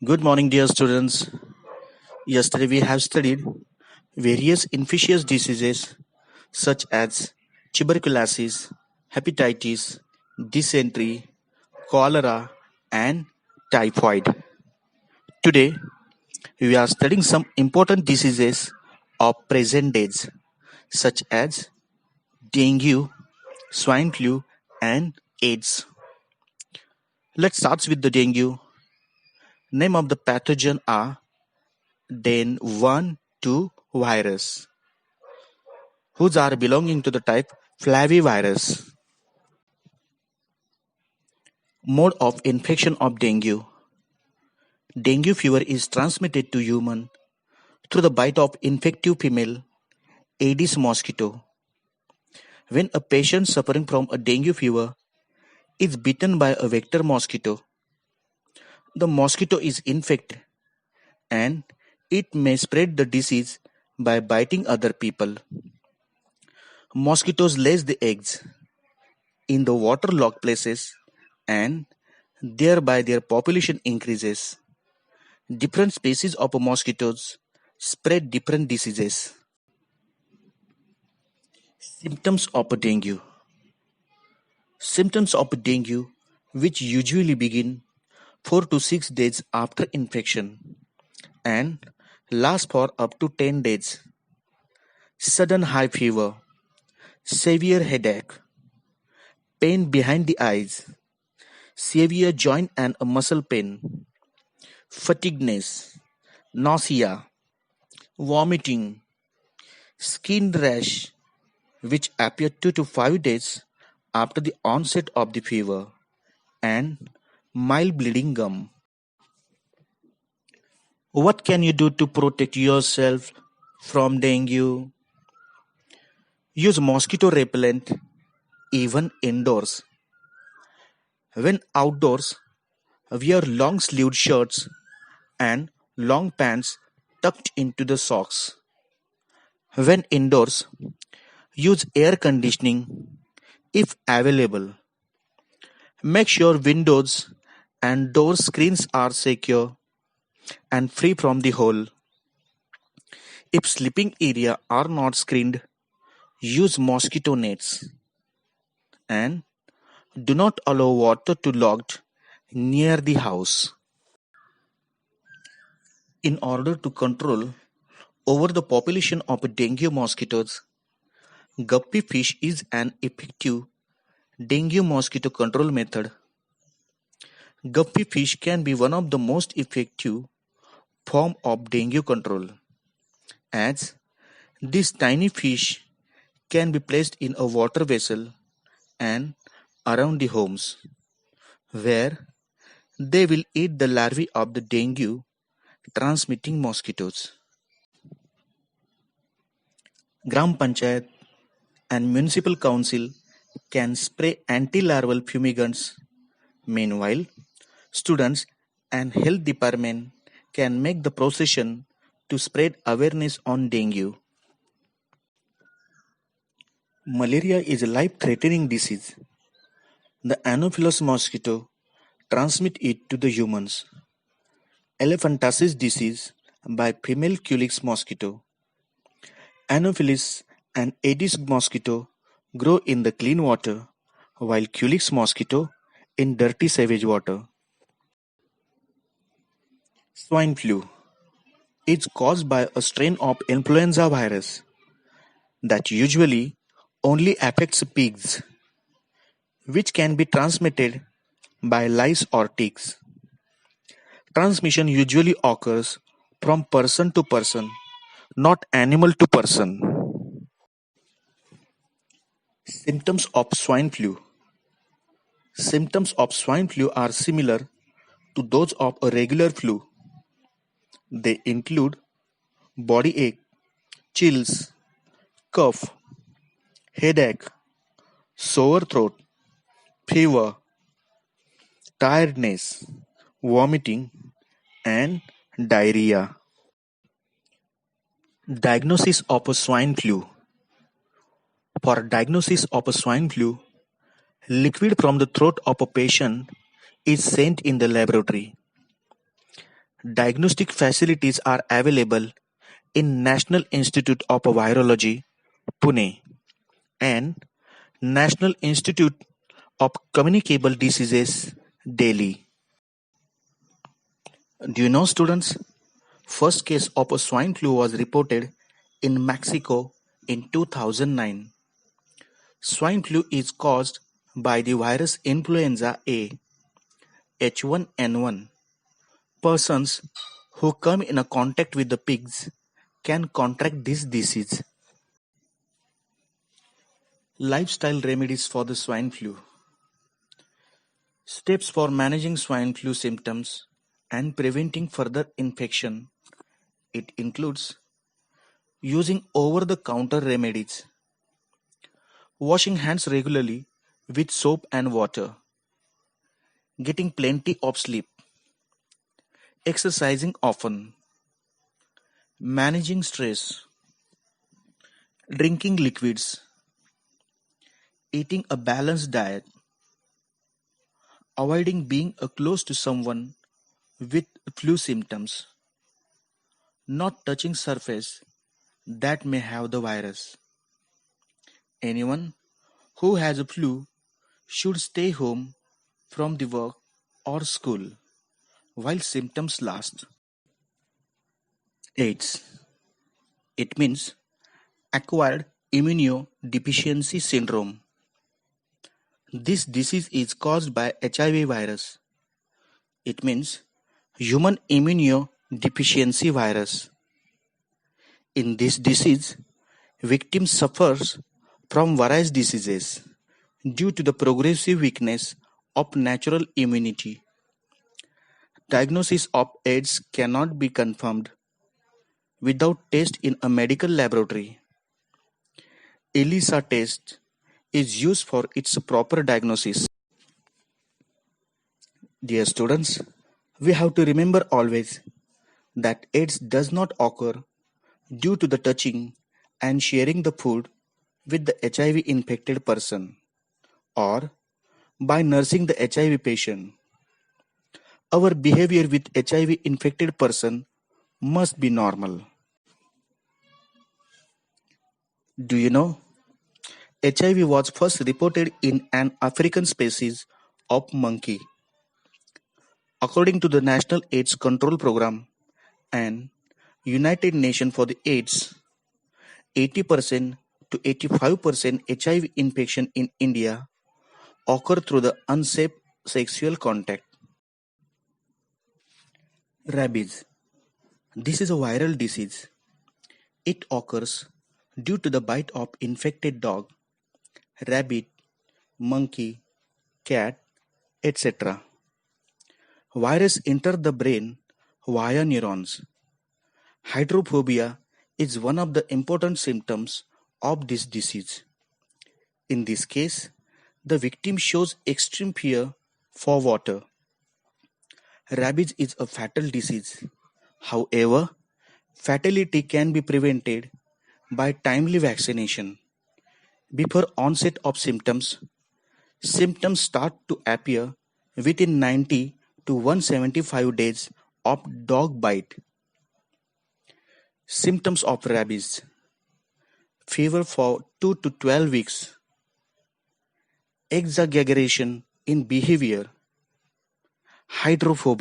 Good morning, dear students. Yesterday we have studied various infectious diseases such as tuberculosis, hepatitis, dysentery, cholera, and typhoid. Today we are studying some important diseases of present days such as dengue, swine flu, and AIDS. Let's start with the dengue. Name of the pathogen are Den 1 2 virus, whose are belonging to the type flavivirus. Mode of infection of dengue. Dengue fever is transmitted to human through the bite of infective female Aedes mosquito. When a patient suffering from a dengue fever is bitten by a vector mosquito, the mosquito is infected and it may spread the disease by biting other people. Mosquitoes lay the eggs in the waterlogged places and thereby their population increases. Different species of mosquitoes spread different diseases. Symptoms of dengue. Symptoms of dengue, which usually begin 4 to 6 days after infection and last for up to 10 days. Sudden high fever, severe headache, pain behind the eyes, severe joint and muscle pain, fatigueness, nausea, vomiting, skin rash, which appear 2 to 5 days after the onset of the fever, and mild bleeding gum. What can you do to protect yourself from dengue? Use mosquito repellent even indoors. When outdoors, wear long sleeved shirts and long pants tucked into the socks. When indoors, use air conditioning if available. Make sure windows and door screens are secure and free from the hole. If sleeping area are not screened, use mosquito nets and do not allow water to lodge near the house. In order to control over the population of dengue mosquitoes, guppy fish is an effective dengue mosquito control method. Guppy fish can be one of the most effective form of dengue control, as these tiny fish can be placed in a water vessel and around the homes, where they will eat the larvae of the dengue transmitting mosquitoes. Gram Panchayat and Municipal Council can spray anti-larval fumigants. Meanwhile, students and health department can make the procession to spread awareness on dengue. Malaria is a life-threatening disease. The Anopheles mosquito transmit it to the humans. Elephantiasis disease by female Culex mosquito. Anopheles and Aedes mosquito grow in the clean water, while Culex mosquito in dirty sewage water. Swine flu is caused by a strain of influenza virus that usually only affects pigs, which can be transmitted by lice or ticks. Transmission usually occurs from person to person, not animal to person. Symptoms of swine flu. Symptoms of swine flu are similar to those of a regular flu. They include body ache, chills, cough, headache, sore throat, fever, tiredness, vomiting, and diarrhea. Diagnosis of a swine flu. For diagnosis of a swine flu, liquid from the throat of a patient is sent in the laboratory. Diagnostic facilities are available in National Institute of Virology, Pune, and National Institute of Communicable Diseases, Delhi. Do you know, students? First case of a swine flu was reported in Mexico in 2009. Swine flu is caused by the virus influenza A H1N1. Persons who come in a contact with the pigs can contract this disease. Lifestyle remedies for the swine flu. Steps for managing swine flu symptoms and preventing further infection. It includes using over-the-counter remedies, washing hands regularly with soap and water, getting plenty of sleep, exercising often, managing stress, drinking liquids, eating a balanced diet, avoiding being close to someone with flu symptoms, not touching surface that may have the virus. Anyone who has a flu should stay home from the work or school while symptoms last. AIDS. It means acquired immunodeficiency syndrome. This disease is caused by HIV virus. It means human immunodeficiency virus. In this disease, victims suffers from various diseases due to the progressive weakness of natural immunity. Diagnosis of AIDS cannot be confirmed without test in a medical laboratory. ELISA test is used for its proper diagnosis. Dear students, we have to remember always that AIDS does not occur due to the touching and sharing the food with the HIV infected person or by nursing the HIV patient. Our behavior with HIV infected person must be normal. Do you know? HIV was first reported in an African species of monkey. According to the National AIDS Control Program and United Nations for the AIDS, 80% to 85% HIV infection in India occur through the unsafe sexual contact. Rabies. This is a viral disease. It occurs due to the bite of infected dog, rabbit, monkey, cat, etc. Virus enter the brain via neurons. Hydrophobia is one of the important symptoms of this disease. In this case, the victim shows extreme fear for water. Rabies is a fatal disease. However, fatality can be prevented by timely vaccination. Before onset of symptoms, symptoms start to appear within 90 to 175 days of dog bite. Symptoms of rabies: fever for 2 to 12 weeks, exaggeration in behavior, hydrophobia.